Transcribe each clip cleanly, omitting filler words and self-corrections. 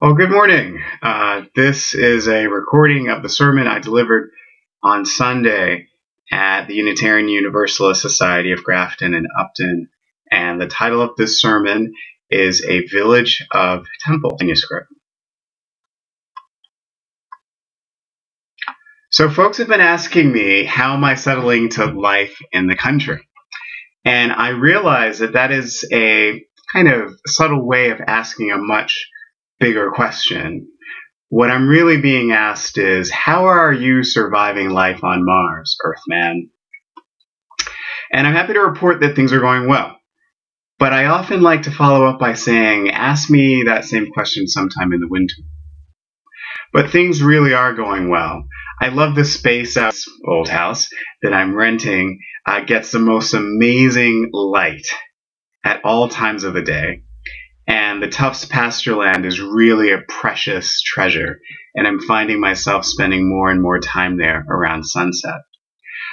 Well, good morning. This is a recording of the sermon I delivered on Sunday at the Unitarian Universalist Society of Grafton and Upton. And the title of this sermon is A Village of Temple manuscript. So folks have been asking me, how am I settling to life in the country? And I realize that that is a kind of subtle way of asking a much bigger question. What I'm really being asked is, how are you surviving life on Mars, Earthman? And I'm happy to report that things are going well. But I often like to follow up by saying, ask me that same question sometime in the winter. But things really are going well. I love the space at this old house that I'm renting. Gets the most amazing light at all times of the day. And the Tufts pasture land is really a precious treasure, and I'm finding myself spending more and more time there around sunset.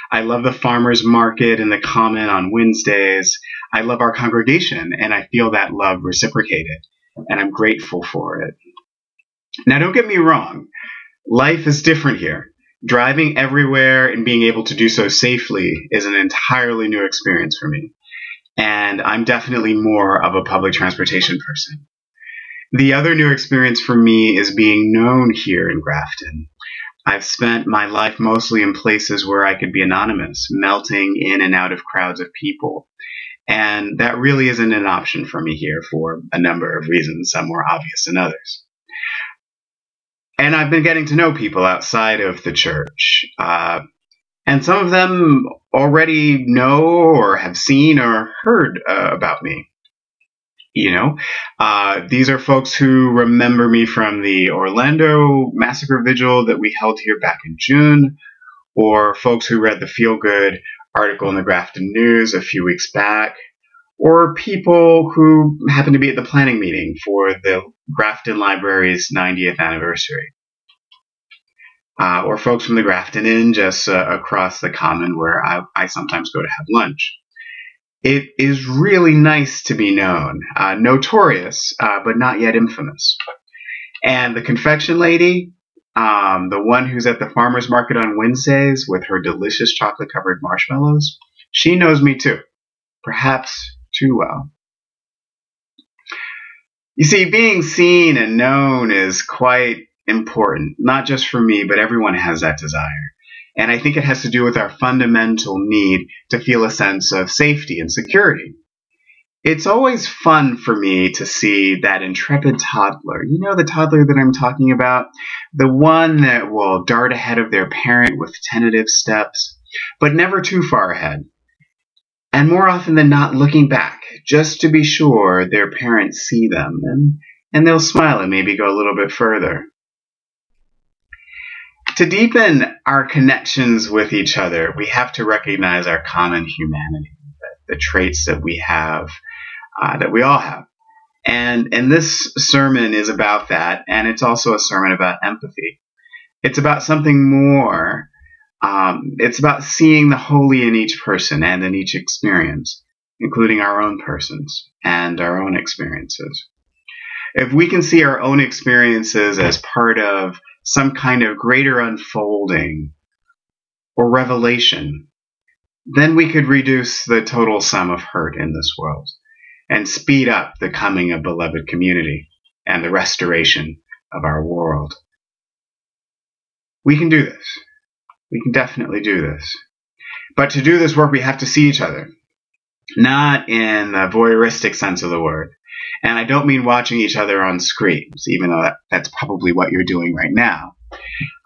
I love the farmers market and the common on Wednesdays. I love our congregation, and I feel that love reciprocated, and I'm grateful for it. Now, don't get me wrong. Life is different here. Driving everywhere and being able to do so safely is an entirely new experience for me. And I'm definitely more of a public transportation person. The other new experience for me is being known here in Grafton. I've spent my life mostly in places where I could be anonymous, melting in and out of crowds of people. And that really isn't an option for me here for a number of reasons, some more obvious than others. And I've been getting to know people outside of the church. And some of them already know or have seen or heard about me. You know, these are folks who remember me from the Orlando massacre vigil that we held here back in June, or folks who read the feel-good article in the Grafton News a few weeks back, or people who happen to be at the planning meeting for the Grafton Library's 90th anniversary. Or folks from the Grafton Inn just across the common where I sometimes go to have lunch. It is really nice to be known, notorious, but not yet infamous. And the confection lady, the one who's at the farmer's market on Wednesdays with her delicious chocolate-covered marshmallows, she knows me too, perhaps too well. You see, being seen and known is quite important, not just for me, but everyone has that desire. And I think it has to do with our fundamental need to feel a sense of safety and security. It's always fun for me to see that intrepid toddler. You know the toddler that I'm talking about? The one that will dart ahead of their parent with tentative steps, but never too far ahead. And more often than not, looking back, just to be sure their parents see them, and they'll smile and maybe go a little bit further. To deepen our connections with each other, we have to recognize our common humanity, the traits that we have, that we all have. And this sermon is about that, and it's also a sermon about empathy. It's about something more. It's about seeing the holy in each person and in each experience, including our own persons and our own experiences. If we can see our own experiences as part of some kind of greater unfolding or revelation, then we could reduce the total sum of hurt in this world and speed up the coming of beloved community and the restoration of our world. We can do this. We can definitely do this. But to do this work, we have to see each other, not in the voyeuristic sense of the word. And I don't mean watching each other on screens, even though that's probably what you're doing right now.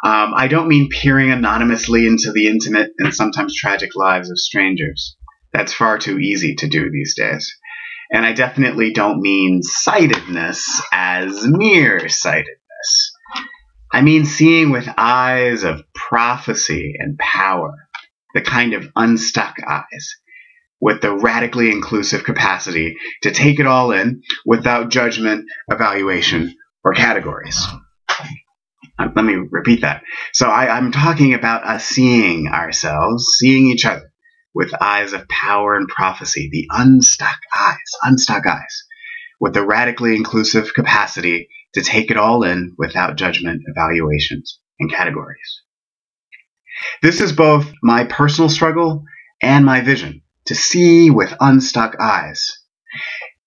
I don't mean peering anonymously into the intimate and sometimes tragic lives of strangers. That's far too easy to do these days. And I definitely don't mean sightedness as mere sightedness. I mean seeing with eyes of prophecy and power, the kind of unstuck eyes, with the radically inclusive capacity to take it all in without judgment, evaluation, or categories. Let me repeat that. So I'm talking about us seeing ourselves, seeing each other with eyes of power and prophecy, the unstuck eyes, with a radically inclusive capacity to take it all in without judgment, evaluations, and categories. This is both my personal struggle and my vision, to see with unstuck eyes.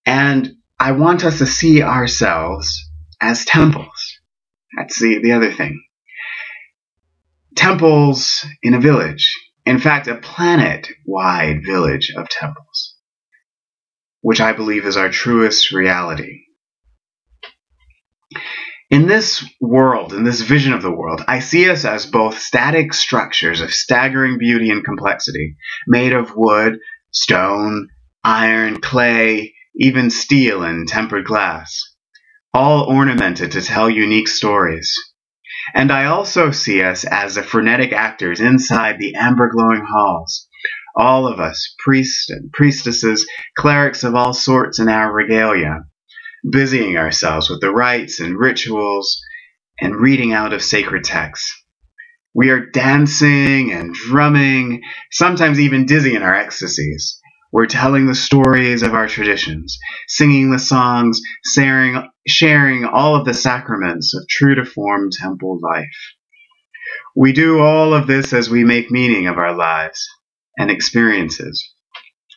And I want us to see ourselves as temples. That's the other thing. Temples in a village. In fact, a planet-wide village of temples, which I believe is our truest reality. In this world, in this vision of the world, I see us as both static structures of staggering beauty and complexity, made of wood, stone, iron, clay, even steel and tempered glass, all ornamented to tell unique stories. And I also see us as the frenetic actors inside the amber-glowing halls, all of us, priests and priestesses, clerics of all sorts in our regalia, busying ourselves with the rites and rituals and reading out of sacred texts. We are dancing and drumming, sometimes even dizzy in our ecstasies. We're telling the stories of our traditions, singing the songs, sharing all of the sacraments of true-to-form temple life. We do all of this as we make meaning of our lives and experiences.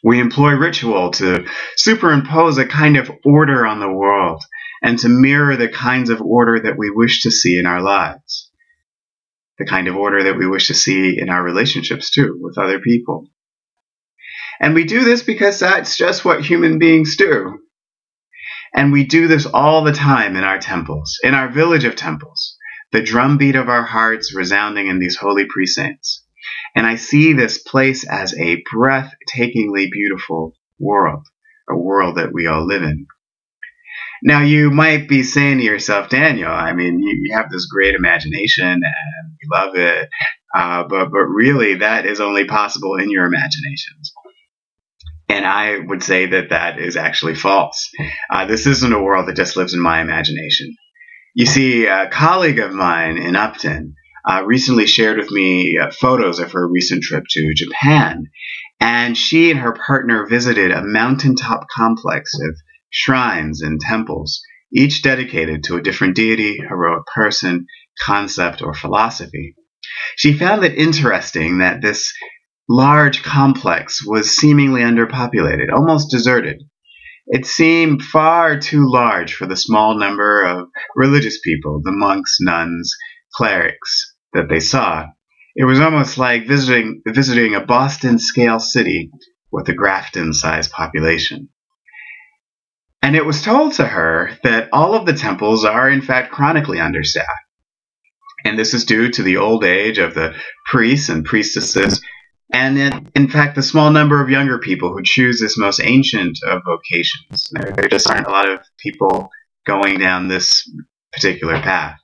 We employ ritual to superimpose a kind of order on the world and to mirror the kinds of order that we wish to see in our lives. The kind of order that we wish to see in our relationships, too, with other people. And we do this because that's just what human beings do. And we do this all the time in our temples, in our village of temples, the drumbeat of our hearts resounding in these holy precincts. And I see this place as a breathtakingly beautiful world, a world that we all live in. Now, you might be saying to yourself, Daniel, I mean, you have this great imagination and you love it, but really that is only possible in your imaginations. And I would say that that is actually false. This isn't a world that just lives in my imagination. You see, a colleague of mine in Upton recently shared with me photos of her recent trip to Japan. And she and her partner visited a mountaintop complex of shrines and temples, each dedicated to a different deity, heroic person, concept, or philosophy. She found it interesting that this large complex was seemingly underpopulated, almost deserted. It seemed far too large for the small number of religious people, the monks, nuns, clerics, that they saw. It was almost like visiting a Boston-scale city with a Grafton-sized population. And it was told to her that all of the temples are in fact chronically understaffed. And this is due to the old age of the priests and priestesses, and in fact the small number of younger people who choose this most ancient of vocations. There just aren't a lot of people going down this particular path.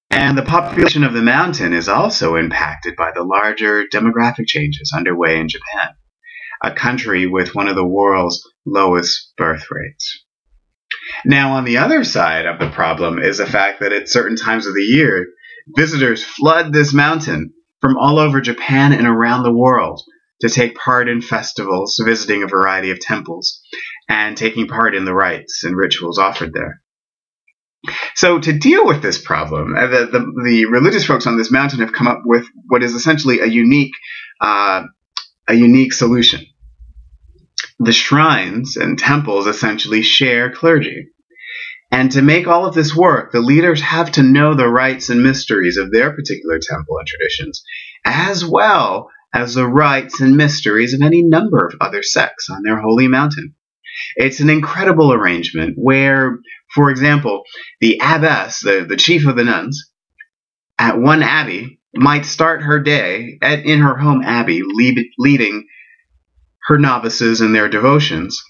And the population of the mountain is also impacted by the larger demographic changes underway in Japan, a country with one of the world's lowest birth rates. Now, on the other side of the problem is the fact that at certain times of the year, visitors flood this mountain from all over Japan and around the world to take part in festivals, visiting a variety of temples, and taking part in the rites and rituals offered there. So to deal with this problem, the religious folks on this mountain have come up with what is essentially a unique solution. The shrines and temples essentially share clergy. And to make all of this work, the leaders have to know the rites and mysteries of their particular temple and traditions, as well as the rites and mysteries of any number of other sects on their holy mountain. It's an incredible arrangement where, for example, the abbess, the chief of the nuns, at one abbey, might start her day in her home abbey, leading her novices in their devotions.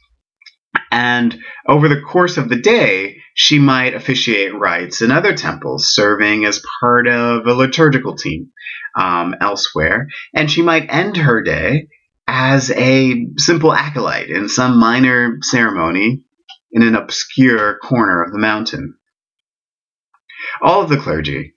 And over the course of the day, she might officiate rites in other temples, serving as part of a liturgical team elsewhere. And she might end her day as a simple acolyte in some minor ceremony in an obscure corner of the mountain. All of the clergy,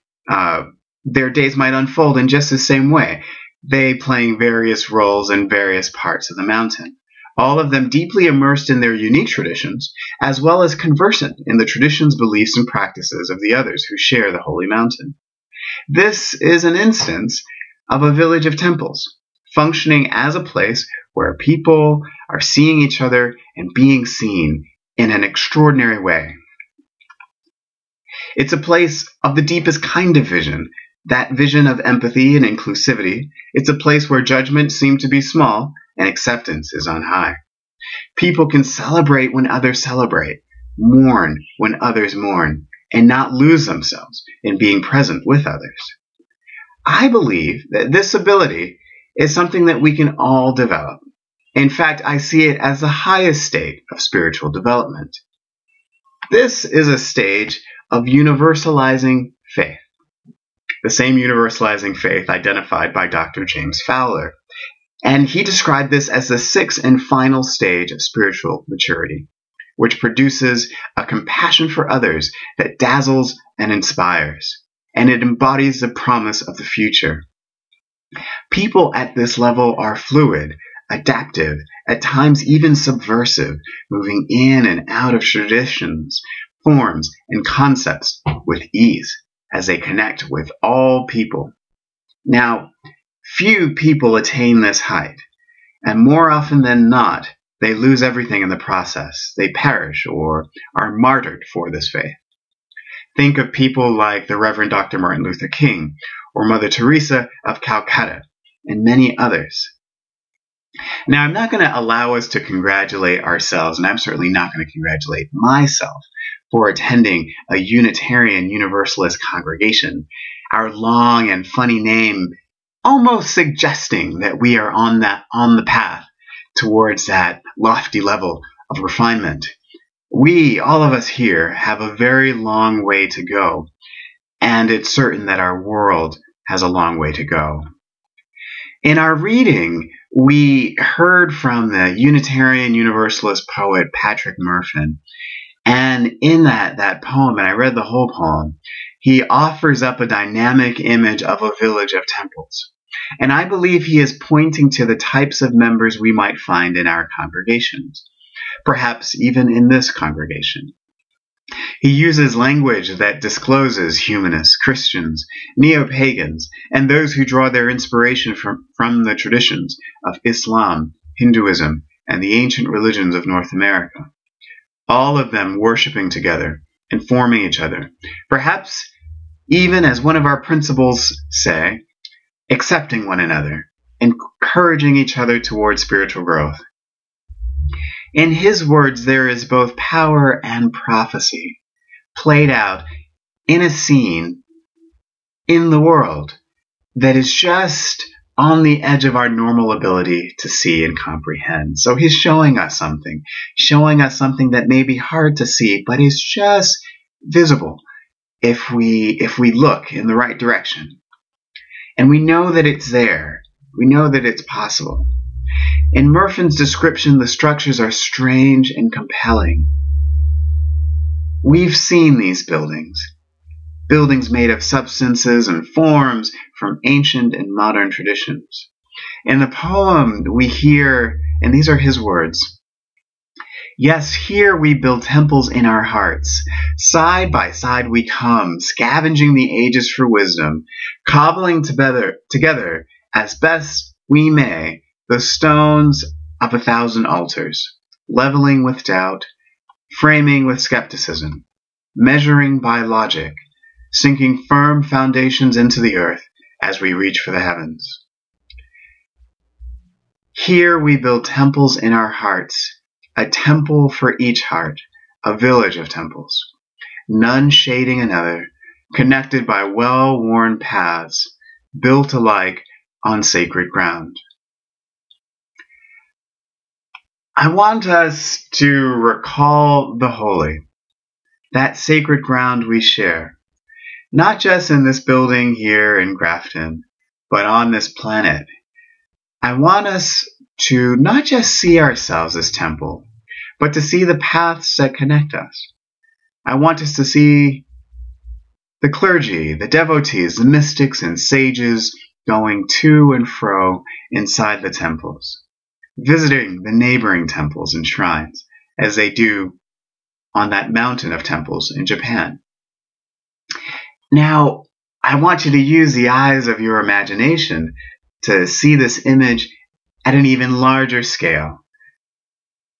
their days might unfold in just the same way, they playing various roles in various parts of the mountain, all of them deeply immersed in their unique traditions, as well as conversant in the traditions, beliefs, and practices of the others who share the holy mountain. This is an instance of a village of temples, functioning as a place where people are seeing each other and being seen in an extraordinary way. It's a place of the deepest kind of vision, that vision of empathy and inclusivity. It's a place where judgments seem to be small and acceptance is on high. People can celebrate when others celebrate, mourn when others mourn, and not lose themselves in being present with others. I believe that this ability is something that we can all develop. In fact, I see it as the highest state of spiritual development. This is a stage of universalizing faith, the same universalizing faith identified by Dr. James Fowler. And he described this as the sixth and final stage of spiritual maturity, which produces a compassion for others that dazzles and inspires, and it embodies the promise of the future. People at this level are fluid, adaptive, at times even subversive, moving in and out of traditions, forms, and concepts with ease as they connect with all people. Now, few people attain this height, and more often than not, they lose everything in the process. They perish or are martyred for this faith. Think of people like the Reverend Dr. Martin Luther King or Mother Teresa of Calcutta and many others. Now, I'm not going to allow us to congratulate ourselves, and I'm certainly not going to congratulate myself for attending a Unitarian Universalist congregation. Our long and funny name almost suggesting that we are on the path towards that lofty level of refinement. We, all of us here, have a very long way to go, and it's certain that our world has a long way to go. In our reading, we heard from the Unitarian Universalist poet Patrick Murphy, and in that poem, and I read the whole poem, he offers up a dynamic image of a village of temples. And I believe he is pointing to the types of members we might find in our congregations, perhaps even in this congregation. He uses language that discloses humanists, Christians, neo-pagans, and those who draw their inspiration from the traditions of Islam, Hinduism, and the ancient religions of North America. All of them worshiping together, informing each other, perhaps even, as one of our principles say, accepting one another, encouraging each other towards spiritual growth. In his words, there is both power and prophecy played out in a scene in the world that is just on the edge of our normal ability to see and comprehend. So he's showing us something that may be hard to see, but is just visible if we look in the right direction. And we know that it's there. We know that it's possible. In Murphy's description, the structures are strange and compelling. We've seen these buildings made of substances and forms from ancient and modern traditions. In the poem, we hear, and these are his words, "Yes, here we build temples in our hearts. Side by side we come, scavenging the ages for wisdom, cobbling together as best we may the stones of 1,000 altars, leveling with doubt, framing with skepticism, measuring by logic, sinking firm foundations into the earth as we reach for the heavens. Here we build temples in our hearts, a temple for each heart, a village of temples, none shading another, connected by well-worn paths, built alike on sacred ground." I want us to recall the holy, that sacred ground we share, not just in this building here in Grafton, but on this planet. I want us to not just see ourselves as temple, but to see the paths that connect us. I want us to see the clergy, the devotees, the mystics and sages going to and fro inside the temples. visiting the neighboring temples and shrines, as they do on that mountain of temples in Japan. Now, I want you to use the eyes of your imagination to see this image at an even larger scale.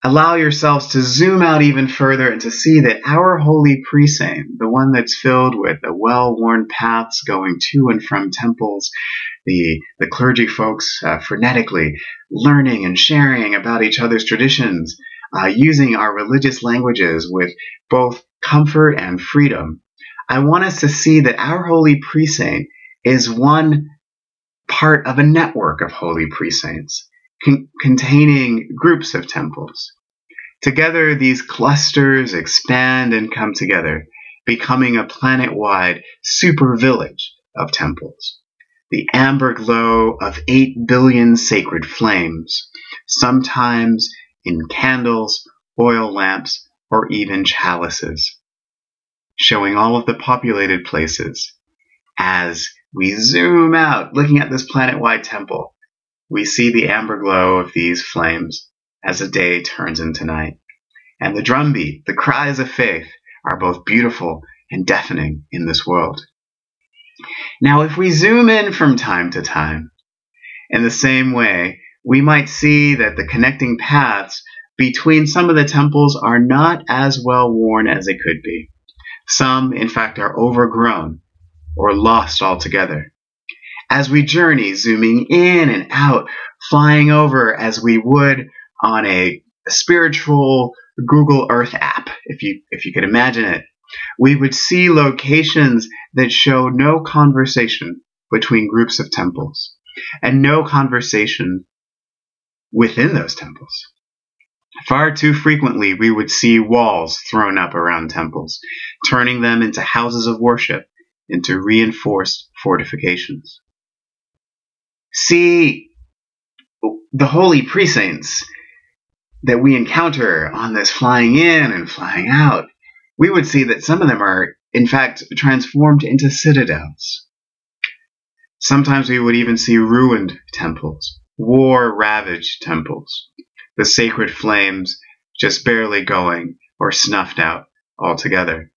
Allow yourselves to zoom out even further and to see that our holy precinct, the one that's filled with the well-worn paths going to and from temples, the clergy folks frenetically learning and sharing about each other's traditions, using our religious languages with both comfort and freedom. I want us to see that our holy precinct is one part of a network of holy precincts containing groups of temples. Together, these clusters expand and come together, becoming a planet-wide super village of temples. The amber glow of 8 billion sacred flames, sometimes in candles, oil lamps, or even chalices, showing all of the populated places. As we zoom out, looking at this planet-wide temple, we see the amber glow of these flames as the day turns into night. And the drumbeat, the cries of faith, are both beautiful and deafening in this world. Now, if we zoom in from time to time, in the same way, we might see that the connecting paths between some of the temples are not as well worn as they could be. Some, in fact, are overgrown or lost altogether. As we journey, zooming in and out, flying over as we would on a spiritual Google Earth app, if you could imagine it, we would see locations that show no conversation between groups of temples and no conversation within those temples. Far too frequently, we would see walls thrown up around temples, turning them into houses of worship, into reinforced fortifications. See, the holy precincts that we encounter on this flying in and flying out, we would see that some of them are, in fact, transformed into citadels. Sometimes we would even see ruined temples, war-ravaged temples, the sacred flames just barely going or snuffed out altogether.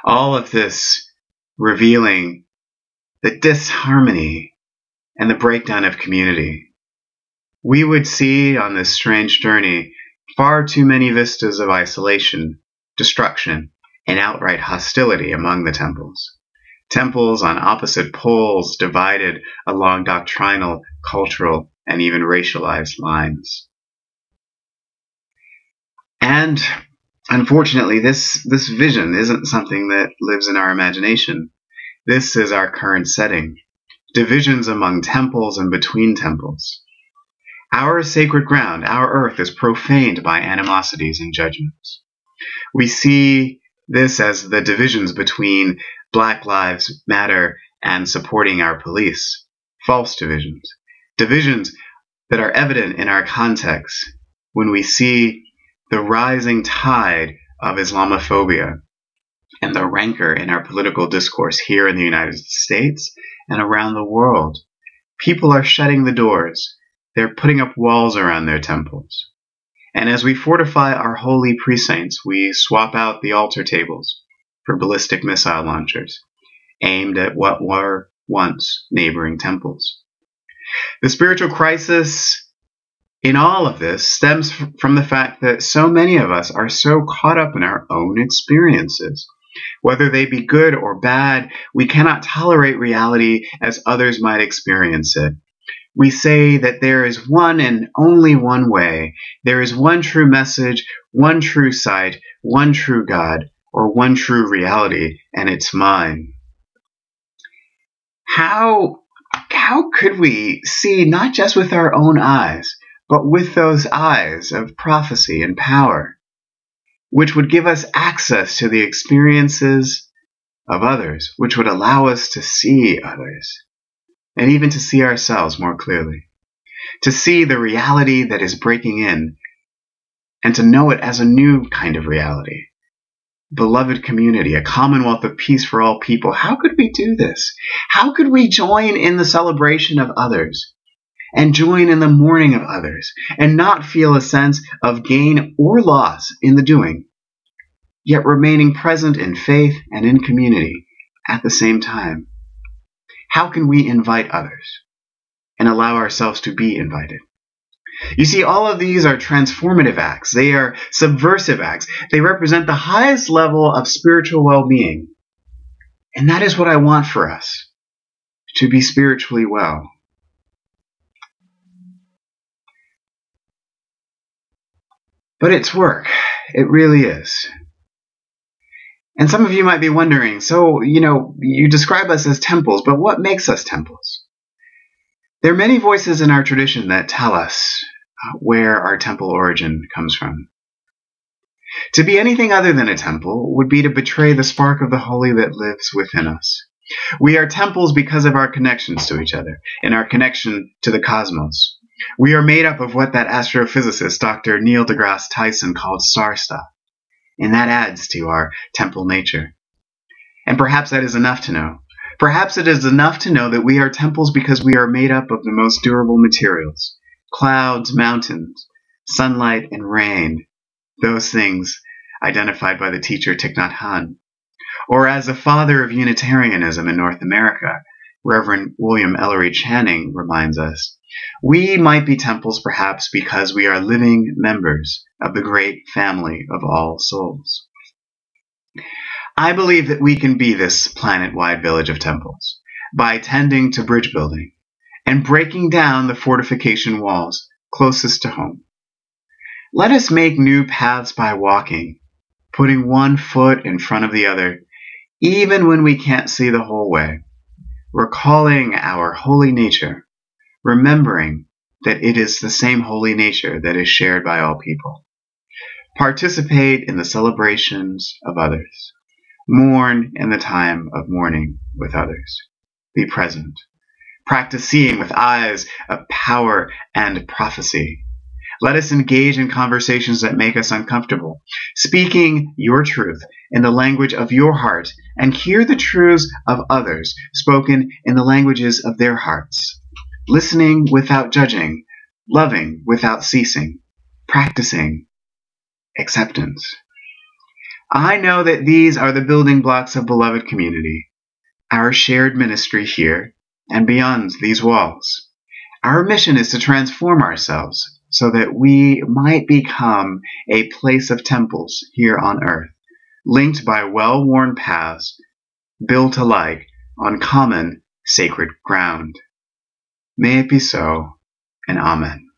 All of this revealing the disharmony and the breakdown of community. We would see on this strange journey far too many vistas of isolation, destruction, and outright hostility among the temples. Temples on opposite poles divided along doctrinal, cultural, and even racialized lines. And unfortunately, this vision isn't something that lives in our imagination. This is our current setting. Divisions among temples and between temples. Our sacred ground, our earth, is profaned by animosities and judgments. We see this as the divisions between Black Lives Matter and supporting our police. False divisions. Divisions that are evident in our context when we see the rising tide of Islamophobia and the rancor in our political discourse here in the United States and around the world. People are shutting the doors. They're putting up walls around their temples. And as we fortify our holy precincts, we swap out the altar tables for ballistic missile launchers aimed at what were once neighboring temples. The spiritual crisis in all of this stems from the fact that so many of us are so caught up in our own experiences. Whether they be good or bad, we cannot tolerate reality as others might experience it. We say that there is one and only one way. There is one true message, one true sight, one true God, or one true reality, and it's mine. How could we see not just with our own eyes, but with those eyes of prophecy and power, which would give us access to the experiences of others, which would allow us to see others, and even to see ourselves more clearly, to see the reality that is breaking in, and to know it as a new kind of reality. Beloved community, a commonwealth of peace for all people. How could we do this? How could we join in the celebration of others and join in the mourning of others, and not feel a sense of gain or loss in the doing, yet remaining present in faith and in community at the same time? How can we invite others and allow ourselves to be invited? You see, all of these are transformative acts. They are subversive acts. They represent the highest level of spiritual well-being. And that is what I want for us, to be spiritually well. But it's work. It really is. And some of you might be wondering, so, you describe us as temples, but what makes us temples? There are many voices in our tradition that tell us where our temple origin comes from. To be anything other than a temple would be to betray the spark of the holy that lives within us. We are temples because of our connections to each other and our connection to the cosmos. We are made up of what that astrophysicist, Dr. Neil deGrasse Tyson, called star stuff, and that adds to our temple nature. And perhaps that is enough to know. Perhaps it is enough to know that we are temples because we are made up of the most durable materials: clouds, mountains, sunlight, and rain. Those things identified by the teacher Thich Nhat Hanh. Or as the father of Unitarianism in North America, Reverend William Ellery Channing reminds us, we might be temples perhaps because we are living members of the great family of all souls. I believe that we can be this planet-wide village of temples by tending to bridge building and breaking down the fortification walls closest to home. Let us make new paths by walking, putting one foot in front of the other, even when we can't see the whole way, recalling our holy nature, remembering that it is the same holy nature that is shared by all people. Participate in the celebrations of others. Mourn in the time of mourning with others. Be present. Practice seeing with eyes of power and prophecy. Let us engage in conversations that make us uncomfortable, speaking your truth in the language of your heart, and hear the truths of others spoken in the languages of their hearts. Listening without judging, loving without ceasing, practicing acceptance. I know that these are the building blocks of beloved community, our shared ministry here and beyond these walls. Our mission is to transform ourselves so that we might become a place of temples here on earth, linked by well-worn paths, built alike on common sacred ground. May it be so, and Amen.